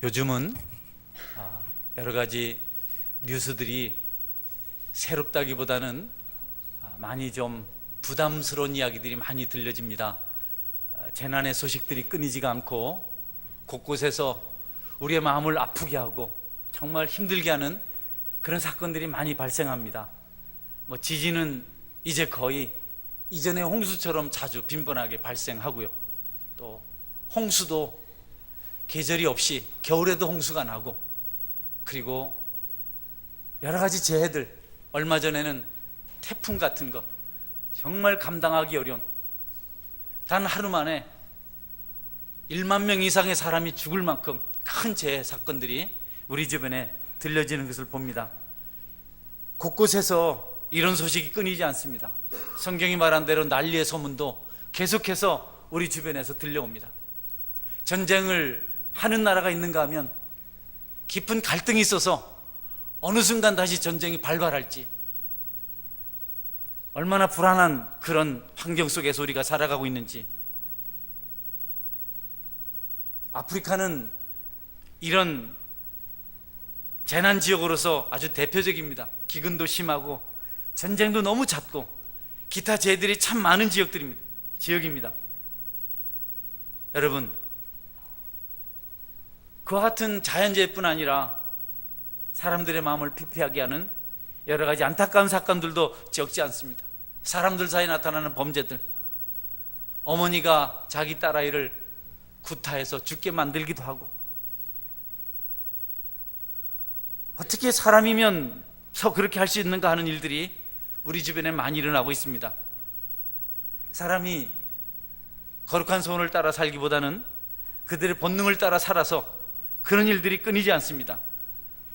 요즘은 여러 가지 뉴스들이 새롭다기보다는 많이 좀 부담스러운 이야기들이 많이 들려집니다. 재난의 소식들이 끊이지가 않고 곳곳에서 우리의 마음을 아프게 하고 정말 힘들게 하는 그런 사건들이 많이 발생합니다. 지진은 이제 거의 이전의 홍수처럼 자주 빈번하게 발생하고요. 또 홍수도 계절이 없이 겨울에도 홍수가 나고, 그리고 여러 가지 재해들, 얼마 전에는 태풍 같은 거, 정말 감당하기 어려운, 단 하루 만에 1만 명 이상의 사람이 죽을 만큼 큰 재해 사건들이 우리 주변에 들려지는 것을 봅니다. 곳곳에서 이런 소식이 끊이지 않습니다. 성경이 말한 대로 난리의 소문도 계속해서 우리 주변에서 들려옵니다. 전쟁을 하는 나라가 있는가 하면 깊은 갈등이 있어서 어느 순간 다시 전쟁이 발발할지, 얼마나 불안한 그런 환경 속에서 우리가 살아가고 있는지. 아프리카는 이런 재난 지역으로서 아주 대표적입니다. 기근도 심하고 전쟁도 너무 잦고 기타 재해들이 참 많은 지역입니다. 여러분, 그와 같은 자연재해뿐 아니라 사람들의 마음을 피폐하게 하는 여러 가지 안타까운 사건들도 적지 않습니다. 사람들 사이에 나타나는 범죄들, 어머니가 자기 딸아이를 구타해서 죽게 만들기도 하고, 어떻게 사람이면서 그렇게 할 수 있는가 하는 일들이 우리 주변에 많이 일어나고 있습니다. 사람이 거룩한 소원을 따라 살기보다는 그들의 본능을 따라 살아서 그런 일들이 끊이지 않습니다.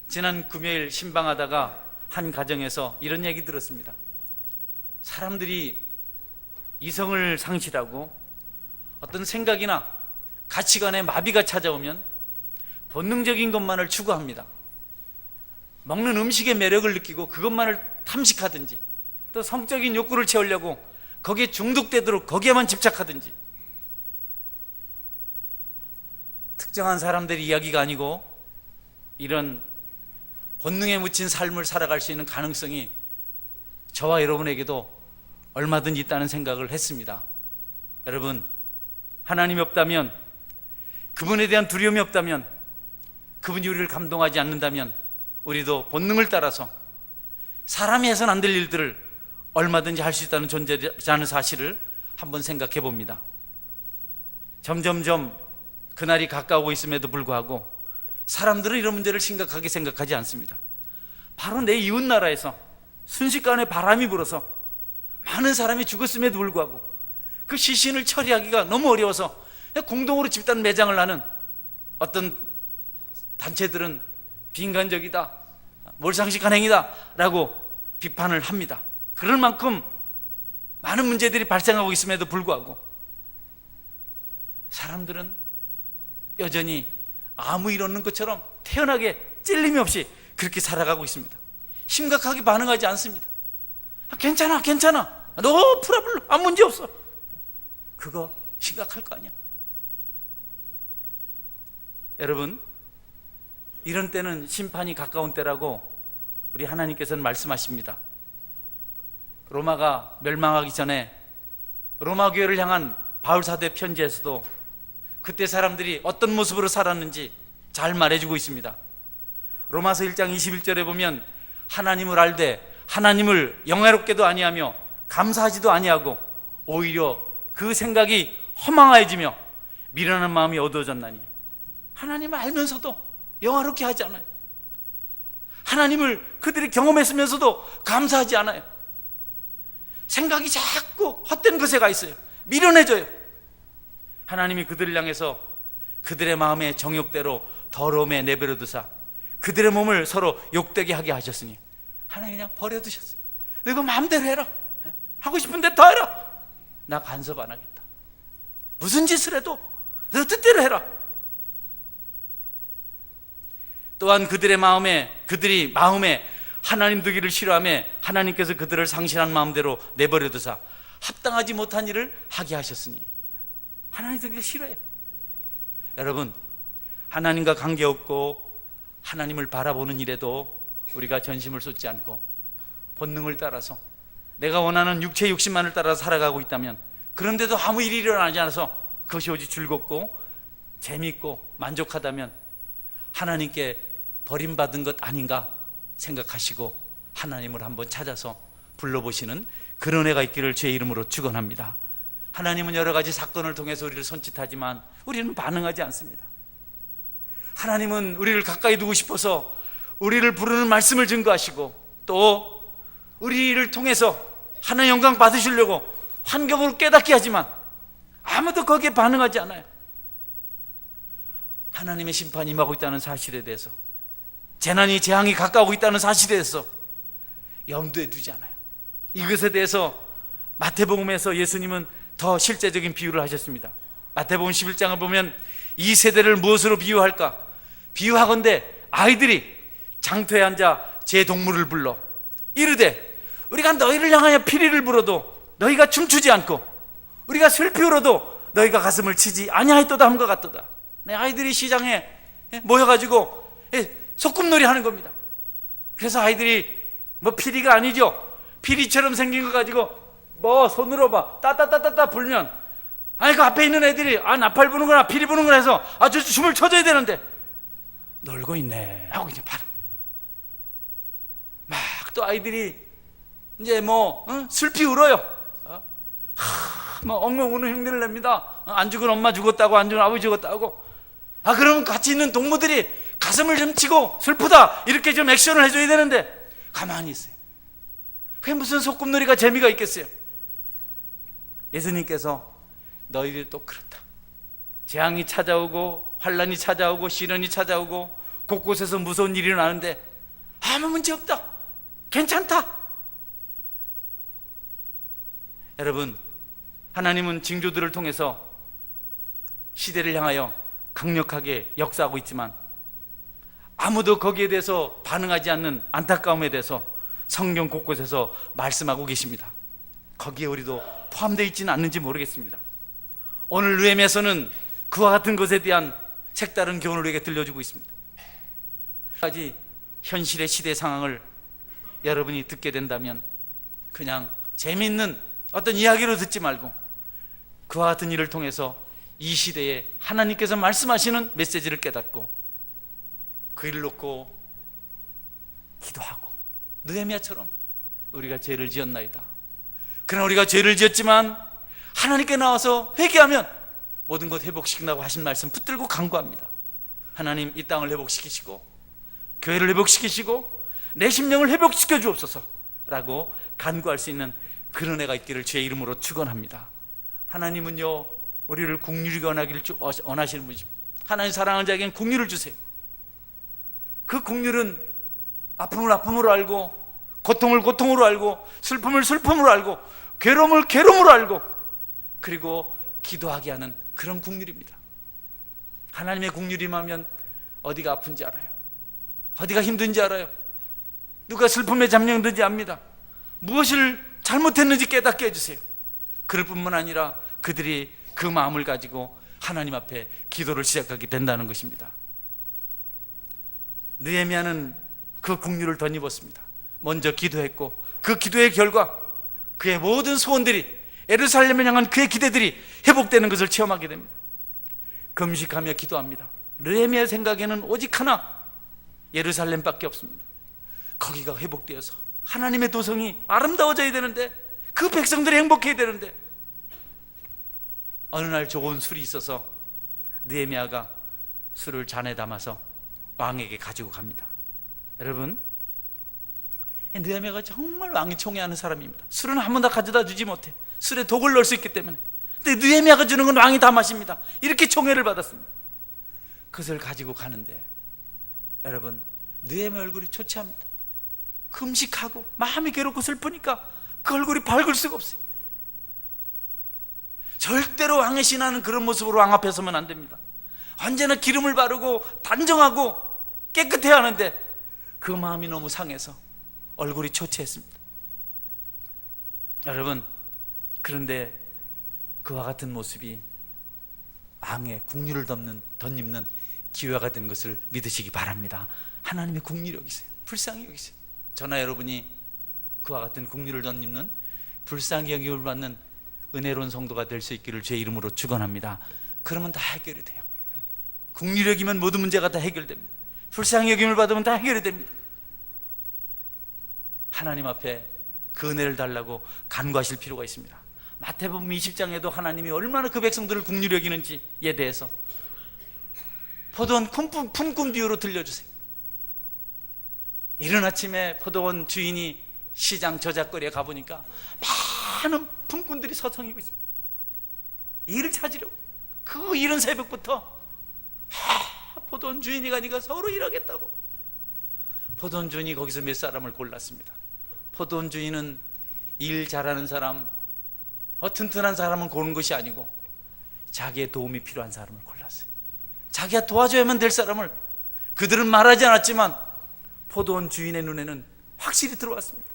지난 금요일 신방하다가 한 가정에서 이런 얘기 들었습니다. 사람들이 이성을 상실하고 어떤 생각이나 가치관에 마비가 찾아오면 본능적인 것만을 추구합니다. 먹는 음식의 매력을 느끼고 그것만을 탐식하든지, 또 성적인 욕구를 채우려고 거기에 중독되도록 거기에만 집착하든지, 특정한 사람들의 이야기가 아니고 이런 본능에 묻힌 삶을 살아갈 수 있는 가능성이 저와 여러분에게도 얼마든지 있다는 생각을 했습니다. 여러분, 하나님이 없다면, 그분에 대한 두려움이 없다면, 그분이 우리를 감동하지 않는다면 우리도 본능을 따라서 사람이 해서는 안 될 일들을 얼마든지 할 수 있다는 존재라는 사실을 한번 생각해 봅니다. 점점점 그날이 가까우고 있음에도 불구하고 사람들은 이런 문제를 심각하게 생각하지 않습니다. 바로 내 이웃 나라에서 순식간에 바람이 불어서 많은 사람이 죽었음에도 불구하고 그 시신을 처리하기가 너무 어려워서 공동으로 집단 매장을 하는 어떤 단체들은 비인간적이다, 몰상식한 행위다 라고 비판을 합니다. 그럴 만큼 많은 문제들이 발생하고 있음에도 불구하고 사람들은 여전히 아무 일 없는 것처럼 태연하게 찔림이 없이 그렇게 살아가고 있습니다. 심각하게 반응하지 않습니다. 괜찮아, 너 프라블로 아무 문제 없어. 그거 심각할 거 아니야. 여러분, 이런 때는 심판이 가까운 때라고 우리 하나님께서는 말씀하십니다. 로마가 멸망하기 전에 로마 교회를 향한 바울 사도의 편지에서도 그때 사람들이 어떤 모습으로 살았는지 잘 말해주고 있습니다. 로마서 1장 21절에 보면 하나님을 알되 하나님을 영예롭게도 아니하며 감사하지도 아니하고 오히려 그 생각이 허망하여지며 미련한 마음이 어두워졌나니, 하나님을 알면서도 영화롭게 하지 않아요. 하나님을 그들이 경험했으면서도 감사하지 않아요. 생각이 자꾸 헛된 것에 가 있어요. 미련해져요. 하나님이 그들을 향해서 그들의 마음의 정욕대로 더러움에 내버려 두사 그들의 몸을 서로 욕되게 하게 하셨으니 하나님 그냥 버려두셨어요. 너희가 마음대로 해라, 하고 싶은 대로 다 해라, 나 간섭 안 하겠다. 무슨 짓을 해도 너 뜻대로 해라. 또한 그들이 마음에 하나님 두기를 싫어하며 하나님께서 그들을 상실한 마음대로 내버려 두사 합당하지 못한 일을 하게 하셨으니 하나님 두기를 싫어해요. 여러분, 하나님과 관계없고 하나님을 바라보는 일에도 우리가 전심을 쏟지 않고 본능을 따라서 내가 원하는 육체의 욕심만을 따라 살아가고 있다면, 그런데도 아무 일이 일어나지 않아서 그것이 오직 즐겁고 재미있고 만족하다면 하나님께 버림받은 것 아닌가 생각하시고 하나님을 한번 찾아서 불러보시는 그런 애가 있기를 주의 이름으로 축원합니다. 하나님은 여러 가지 사건을 통해서 우리를 손짓하지만 우리는 반응하지 않습니다. 하나님은 우리를 가까이 두고 싶어서 우리를 부르는 말씀을 증거하시고, 또 우리를 통해서 하나님 영광 받으시려고 환경으로 깨닫게 하지만 아무도 거기에 반응하지 않아요. 하나님의 심판이 임하고 있다는 사실에 대해서, 재난이 재앙이 가까우고 있다는 사실에 대해서 염두에 두지 않아요. 이것에 대해서 마태복음에서 예수님은 더 실제적인 비유를 하셨습니다. 마태복음 11장을 보면 이 세대를 무엇으로 비유할까? 비유하건대 아이들이 장터에 앉아 제 동물을 불러 이르되 우리가 너희를 향하여 피리를 불어도 너희가 춤추지 않고 우리가 슬피 울어도 너희가 가슴을 치지 아니하였도다 함과 같도다. 아이들이 시장에 모여가지고 소꿉놀이 하는 겁니다. 그래서 아이들이 뭐 피리가 아니죠. 피리처럼 생긴 거 가지고 뭐 손으로 봐 따따따따따 불면, 아니 그 앞에 있는 애들이 나팔 부는구나 피리 부는구나 해서 저 춤을 춰줘야 되는데 놀고 있네 하고 이제 바로 막 또 아이들이 이제 슬피 울어요. 막 엉엉 우는 흉내를 냅니다. 안 죽은 엄마 죽었다고, 안 죽은 아버지 죽었다고. 그러면 같이 있는 동무들이 가슴을 좀 치고 슬프다 이렇게 좀 액션을 해줘야 되는데 가만히 있어요. 그게 무슨 소꿉놀이가 재미가 있겠어요? 예수님께서 너희들 또 그렇다. 재앙이 찾아오고 환난이 찾아오고 시련이 찾아오고 곳곳에서 무서운 일이 일어나는데 아무 문제 없다, 괜찮다. 여러분, 하나님은 징조들을 통해서 시대를 향하여 강력하게 역사하고 있지만 아무도 거기에 대해서 반응하지 않는 안타까움에 대해서 성경 곳곳에서 말씀하고 계십니다. 거기에 우리도 포함되어 있지는 않는지 모르겠습니다. 오늘 느헤미야서는 그와 같은 것에 대한 색다른 교훈을 우리에게 들려주고 있습니다. 까지 현실의 시대 상황을 여러분이 듣게 된다면 그냥 재미있는 어떤 이야기로 듣지 말고 그와 같은 일을 통해서 이 시대에 하나님께서 말씀하시는 메시지를 깨닫고 그 일을 놓고 기도하고, 느헤미야처럼 우리가 죄를 지었나이다. 그러나 우리가 죄를 지었지만 하나님께 나와서 회개하면 모든 것 회복시킨다고 하신 말씀 붙들고 간구합니다. 하나님, 이 땅을 회복시키시고 교회를 회복시키시고 내 심령을 회복시켜 주옵소서 라고 간구할 수 있는 그런 애가 있기를 주의 이름으로 축원합니다. 하나님은요, 우리를 긍휼히 원하기를 원하시는 분이십니다. 하나님 사랑하는 자에게는 긍휼을 주세요. 그 긍휼은 아픔을 아픔으로 알고, 고통을 고통으로 알고, 슬픔을 슬픔으로 알고, 괴로움을 괴로움으로 알고, 그리고 기도하게 하는 그런 긍휼입니다. 하나님의 긍휼이 임하면 어디가 아픈지 알아요. 어디가 힘든지 알아요. 누가 슬픔에 잠영든지 압니다. 무엇을 잘못했는지 깨닫게 해주세요. 그럴 뿐만 아니라 그들이 그 마음을 가지고 하나님 앞에 기도를 시작하게 된다는 것입니다. 느헤미야는 그 긍휼을 덧입었습니다. 먼저 기도했고 그 기도의 결과 그의 모든 소원들이, 예루살렘을 향한 그의 기대들이 회복되는 것을 체험하게 됩니다. 금식하며 기도합니다. 느헤미야 생각에는 오직 하나, 예루살렘밖에 없습니다. 거기가 회복되어서 하나님의 도성이 아름다워져야 되는데, 그 백성들이 행복해야 되는데, 어느 날 좋은 술이 있어서 느헤미야가 술을 잔에 담아서 왕에게 가지고 갑니다. 여러분, 느헤미야가 정말 왕이 총애하는 사람입니다. 술은 한 번도 가져다 주지 못해. 술에 독을 넣을 수 있기 때문에. 근데 느헤미야가 주는 건 왕이 다 마십니다. 이렇게 총애를 받았습니다. 그것을 가지고 가는데 여러분, 느헤미야 얼굴이 초췌합니다. 금식하고 마음이 괴롭고 슬프니까 그 얼굴이 밝을 수가 없어요. 절대로 왕의 신하는 그런 모습으로 왕 앞에 서면 안 됩니다. 언제나 기름을 바르고 단정하고 깨끗해야 하는데 그 마음이 너무 상해서 얼굴이 초췌했습니다. 여러분, 그런데 그와 같은 모습이 왕의 국류를 덧입는 기회가 되는 것을 믿으시기 바랍니다. 하나님의 국률이 여기세요. 불쌍히 여기세요. 저나 여러분이 그와 같은 국률을 덧입는 불쌍히 여김을 받는 은혜로운 성도가 될 수 있기를 주의 이름으로 축원합니다. 그러면 다 해결이 돼요. 국률이 여기면 모든 문제가 다 해결됩니다. 불쌍히 여김을 받으면 다 해결이 됩니다. 하나님 앞에 그 은혜를 달라고 간구하실 필요가 있습니다. 마태복음 20장에도 하나님이 얼마나 그 백성들을 국률이 여기는지에 대해서 포도원 품꾼 비유로 들려주세요. 이른 아침에 포도원 주인이 시장 저작거리에 가보니까 많은 품꾼들이 서성이고 있습니다. 일을 찾으려고. 그 이른 새벽부터 포도원 주인이 가니까 서로 일하겠다고. 포도원 주인이 거기서 몇 사람을 골랐습니다. 포도원 주인은 일 잘하는 사람, 튼튼한 사람은 고른 것이 아니고 자기의 도움이 필요한 사람을 골랐어요. 자기가 도와줘야만 될 사람을. 그들은 말하지 않았지만 포도원 주인의 눈에는 확실히 들어왔습니다.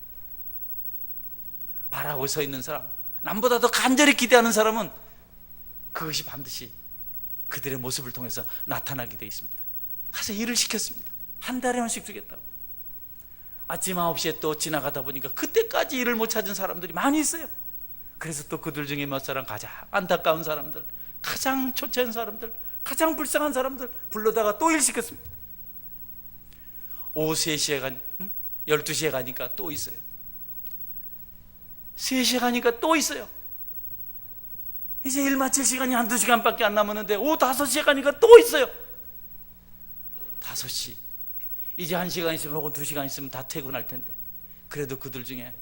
바라고 서 있는 사람, 남보다 더 간절히 기대하는 사람은 그것이 반드시 그들의 모습을 통해서 나타나게 되어 있습니다. 가서 일을 시켰습니다. 한 달에 한 번씩 주겠다고. 아침 9시에 또 지나가다 보니까 그때까지 일을 못 찾은 사람들이 많이 있어요. 그래서 또 그들 중에 몇 사람, 가장 안타까운 사람들, 가장 초췌한 사람들, 가장 불쌍한 사람들 불러다가 또 일 시켰습니다. 오후 3시에 12시에 가니까 또 있어요. 3시에 가니까 또 있어요. 이제 일 마칠 시간이 한두 시간밖에 안 남았는데 오후 5시에 가니까 또 있어요. 5시. 이제 1시간 있으면 혹은 2시간 있으면 다 퇴근할 텐데 그래도 그들 중에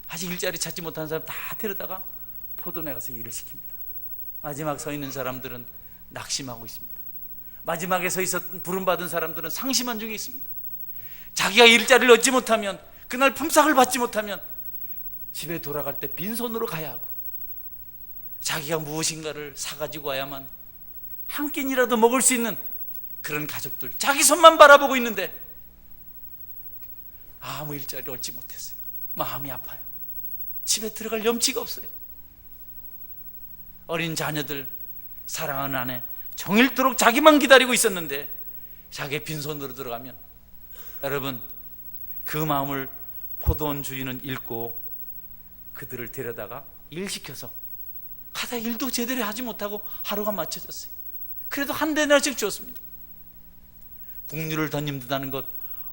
아직 일자리 찾지 못한 사람 다 데려다가 포도원에 가서 일을 시킵니다. 마지막 서 있는 사람들은 낙심하고 있습니다. 마지막에 서 있어 부름받은 사람들은 상심한 중에 있습니다. 자기가 일자리를 얻지 못하면, 그날 품삯을 받지 못하면 집에 돌아갈 때 빈손으로 가야 하고, 자기가 무엇인가를 사가지고 와야만 한 끼니라도 먹을 수 있는 그런 가족들, 자기 손만 바라보고 있는데 아무 일자리를 얻지 못했어요. 마음이 아파요. 집에 들어갈 염치가 없어요. 어린 자녀들, 사랑하는 아내, 정일도록 자기만 기다리고 있었는데 자기 빈손으로 들어가면, 여러분, 그 마음을 포도원 주인은 읽고 그들을 데려다가 일시켜서 가다 일도 제대로 하지 못하고 하루가 맞춰졌어요. 그래도 한 대나씩 주었습니다. 국류를 덧입는다는 것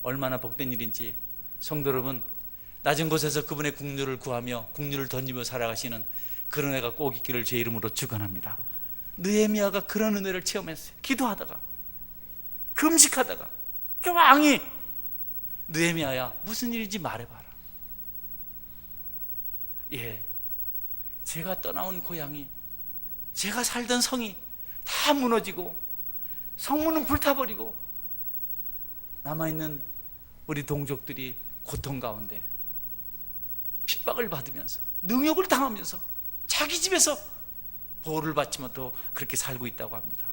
얼마나 복된 일인지, 성도 여러분, 낮은 곳에서 그분의 국류를 구하며 국류를 덧입어 살아가시는 그런 은혜가 꼭 있기를 제 이름으로 축원합니다. 느헤미야가 그런 은혜를 체험했어요. 기도하다가, 금식하다가 그 왕이 느헤미야야, 무슨 일인지 말해봐라. 제가 떠나온 고향이, 제가 살던 성이 다 무너지고 성문은 불타버리고 남아있는 우리 동족들이 고통 가운데 핍박을 받으면서 능욕을 당하면서 자기 집에서 보호를 받지 못하고 그렇게 살고 있다고 합니다.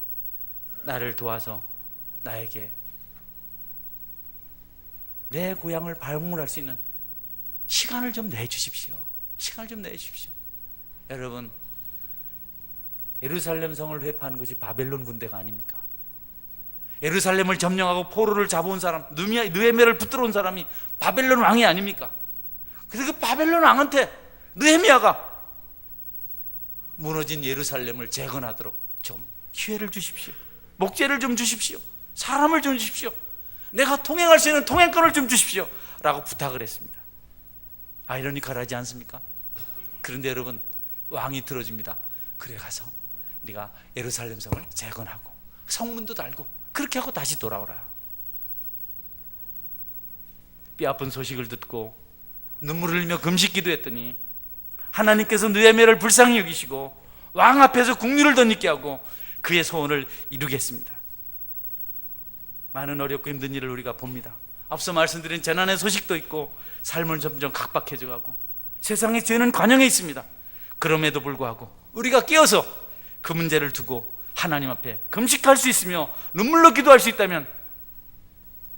나를 도와서 나에게 내 고향을 방문할 수 있는 시간을 좀 내주십시오. 시간을 좀 내주십시오. 여러분, 예루살렘 성을 회파한 것이 바벨론 군대가 아닙니까? 예루살렘을 점령하고 포로를 잡아온 사람, 느헤미야를 붙들어 온 사람이 바벨론 왕이 아닙니까? 그래서 그 바벨론 왕한테 느헤미야가 무너진 예루살렘을 재건하도록 좀 기회를 주십시오. 목재를 좀 주십시오. 사람을 좀 주십시오. 내가 통행할 수 있는 통행권을 좀 주십시오 라고 부탁을 했습니다. 아이러니컬하지 않습니까? 그런데 여러분, 왕이 들어줍니다. 그래, 가서 네가 예루살렘 성을 재건하고 성문도 달고 그렇게 하고 다시 돌아오라. 뼈아픈 소식을 듣고 눈물을 흘리며 금식 기도했더니 하나님께서 느헤미야를 불쌍히 여기시고 왕 앞에서 국류를 덧입게 하고 그의 소원을 이루게 했습니다. 많은 어렵고 힘든 일을 우리가 봅니다. 앞서 말씀드린 재난의 소식도 있고 삶은 점점 각박해져 가고 세상의 죄는 관영해 있습니다. 그럼에도 불구하고 우리가 깨어서 그 문제를 두고 하나님 앞에 금식할 수 있으며 눈물로 기도할 수 있다면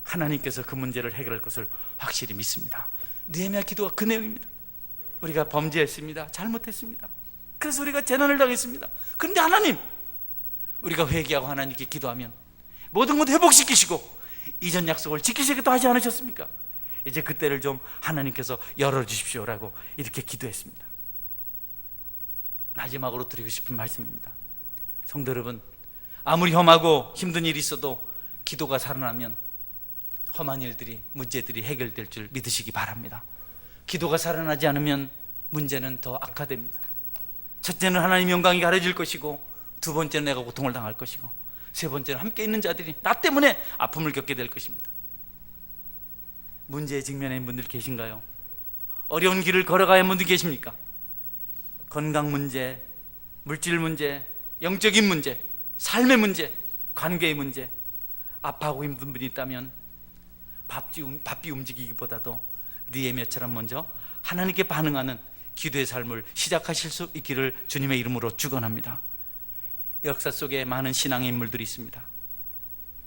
하나님께서 그 문제를 해결할 것을 확실히 믿습니다. 느헤미야 기도가 그 내용입니다. 우리가 범죄했습니다. 잘못했습니다. 그래서 우리가 재난을 당했습니다. 그런데 하나님, 우리가 회개하고 하나님께 기도하면 모든 것 회복시키시고 이전 약속을 지키시겠다 하지 않으셨습니까? 이제 그때를 좀 하나님께서 열어주십시오라고 이렇게 기도했습니다. 마지막으로 드리고 싶은 말씀입니다. 성도 여러분, 아무리 험하고 힘든 일이 있어도 기도가 살아나면 험한 일들이, 문제들이 해결될 줄 믿으시기 바랍니다. 기도가 살아나지 않으면 문제는 더 악화됩니다. 첫째는 하나님 영광이 가려질 것이고, 두 번째는 내가 고통을 당할 것이고, 세 번째는 함께 있는 자들이 나 때문에 아픔을 겪게 될 것입니다. 문제에 직면해 있는 분들 계신가요? 어려운 길을 걸어가야 하는 분들 계십니까? 건강 문제, 물질 문제, 영적인 문제, 삶의 문제, 관계의 문제, 아파하고 힘든 분이 있다면 바삐 움직이기보다도 느헤미야처럼 먼저 하나님께 반응하는 기도의 삶을 시작하실 수 있기를 주님의 이름으로 축원합니다. 역사 속에 많은 신앙의 인물들이 있습니다.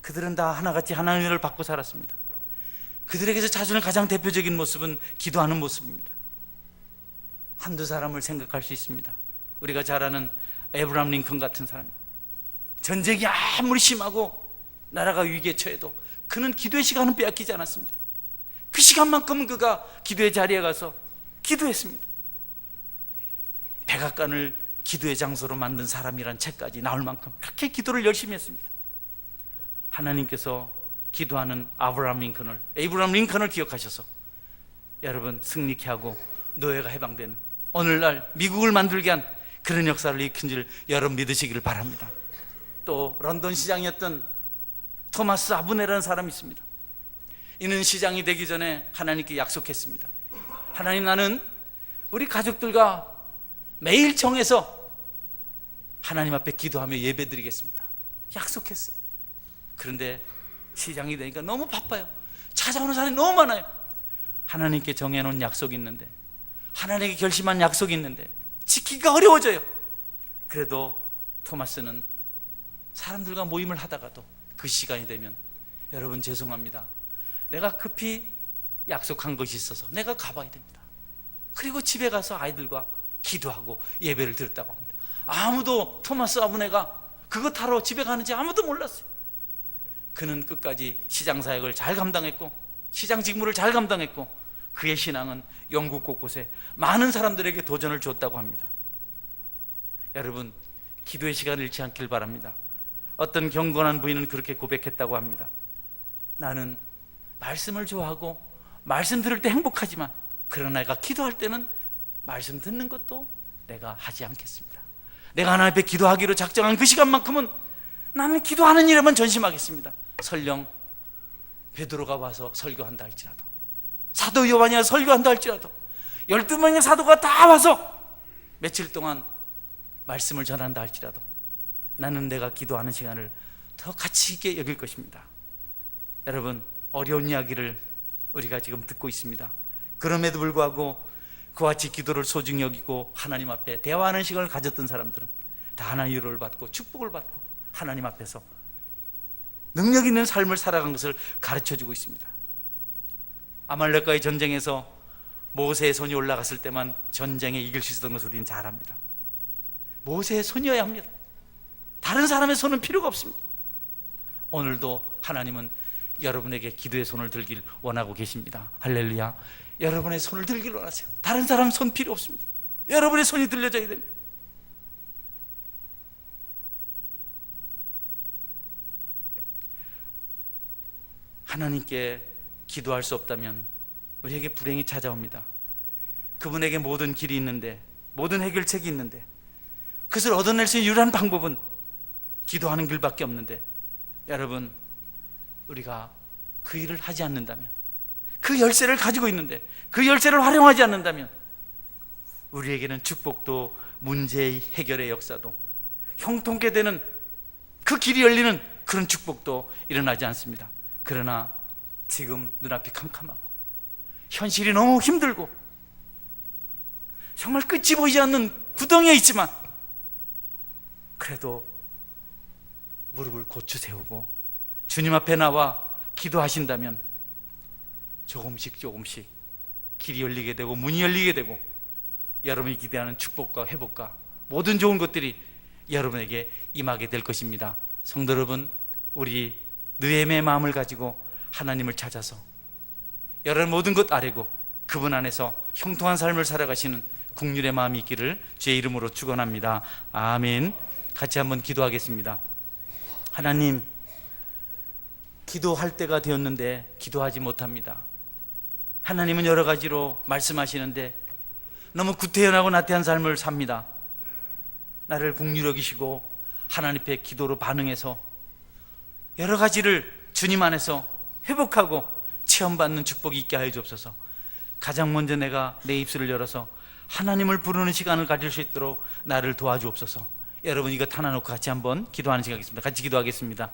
그들은 다 하나같이 하나님의 은혜를 받고 살았습니다. 그들에게서 찾아오는 가장 대표적인 모습은 기도하는 모습입니다. 한두 사람을 생각할 수 있습니다. 우리가 잘 아는 에브라함 링컨 같은 사람, 전쟁이 아무리 심하고 나라가 위기에 처해도 그는 기도의 시간은 빼앗기지 않았습니다. 그 시간만큼은 그가 기도의 자리에 가서 기도했습니다. 백악관을 기도의 장소로 만든 사람이란 책까지 나올 만큼 그렇게 기도를 열심히 했습니다. 하나님께서 기도하는 에이브러함 링컨을 기억하셔서 여러분 승리케 하고 노예가 해방된 오늘날 미국을 만들게 한 그런 역사를 일으킨 줄 여러분 믿으시기를 바랍니다. 또 런던 시장이었던 토마스 아브네라는 사람이 있습니다. 이는 시장이 되기 전에 하나님께 약속했습니다. 하나님, 나는 우리 가족들과 매일 정해서 하나님 앞에 기도하며 예배드리겠습니다. 약속했어요. 그런데 시장이 되니까 너무 바빠요. 찾아오는 사람이 너무 많아요. 하나님께 정해놓은 약속이 있는데, 하나님께 결심한 약속이 있는데 지키기가 어려워져요. 그래도 토마스는 사람들과 모임을 하다가도 그 시간이 되면, 여러분 죄송합니다, 내가 급히 약속한 것이 있어서 내가 가봐야 됩니다. 그리고 집에 가서 아이들과 기도하고 예배를 드렸다고 합니다. 아무도 토마스 아브네가 그것 하러 집에 가는지 아무도 몰랐어요. 그는 끝까지 시장 사역을 잘 감당했고 시장 직무를 잘 감당했고, 그의 신앙은 영국 곳곳에 많은 사람들에게 도전을 줬다고 합니다. 여러분, 기도의 시간을 잃지 않길 바랍니다. 어떤 경건한 부인은 그렇게 고백했다고 합니다. 나는 말씀을 좋아하고 말씀 들을 때 행복하지만, 그러나 내가 기도할 때는 말씀 듣는 것도 내가 하지 않겠습니다. 내가 하나님 앞에 기도하기로 작정한 그 시간만큼은 나는 기도하는 일에만 전심하겠습니다. 설령 베드로가 와서 설교한다 할지라도, 사도 요한이 와서 설교한다 할지라도, 12명의 사도가 다 와서 며칠 동안 말씀을 전한다 할지라도, 나는 내가 기도하는 시간을 더 가치 있게 여길 것입니다. 여러분, 어려운 이야기를 우리가 지금 듣고 있습니다. 그럼에도 불구하고 그와 같이 기도를 소중히 여기고 하나님 앞에 대화하는 시간을 가졌던 사람들은 다 하나님의 위로를 받고 축복을 받고 하나님 앞에서 능력 있는 삶을 살아간 것을 가르쳐주고 있습니다. 아말렉과의 전쟁에서 모세의 손이 올라갔을 때만 전쟁에 이길 수 있었던 것을 우리는 잘 압니다. 모세의 손이어야 합니다. 다른 사람의 손은 필요가 없습니다. 오늘도 하나님은 여러분에게 기도의 손을 들길 원하고 계십니다. 할렐루야. 여러분의 손을 들길 원하세요. 다른 사람 손 필요 없습니다. 여러분의 손이 들려져야 됩니다. 하나님께 기도할 수 없다면 우리에게 불행이 찾아옵니다. 그분에게 모든 길이 있는데, 모든 해결책이 있는데, 그것을 얻어낼 수 있는 유일한 방법은 기도하는 길밖에 없는데, 여러분, 우리가 그 일을 하지 않는다면, 그 열쇠를 가지고 있는데 그 열쇠를 활용하지 않는다면, 우리에게는 축복도 문제 해결의 역사도 형통케 되는 그 길이 열리는 그런 축복도 일어나지 않습니다. 그러나 지금 눈앞이 캄캄하고 현실이 너무 힘들고 정말 끝이 보이지 않는 구덩이에 있지만, 그래도 무릎을 고추 세우고 주님 앞에 나와 기도하신다면 조금씩 조금씩 길이 열리게 되고 문이 열리게 되고, 여러분이 기대하는 축복과 회복과 모든 좋은 것들이 여러분에게 임하게 될 것입니다. 성도 여러분, 우리 느헤미야의 마음을 가지고 하나님을 찾아서 여러 모든 것 아래고 그분 안에서 형통한 삶을 살아가시는 국률의 마음이 있기를 주의 이름으로 축원합니다. 아멘. 같이 한번 기도하겠습니다. 하나님, 기도할 때가 되었는데 기도하지 못합니다. 하나님은 여러 가지로 말씀하시는데 너무 구태연하고 나태한 삶을 삽니다. 나를 긍휼히 여기시고 하나님 앞에 기도로 반응해서 여러 가지를 주님 안에서 회복하고 체험받는 축복이 있게 하여 주옵소서. 가장 먼저 내가 내 입술을 열어서 하나님을 부르는 시간을 가질 수 있도록 나를 도와주옵소서. 여러분, 이거 하나 놓고 같이 한번 기도하는 시간 하겠습니다. 같이 기도하겠습니다.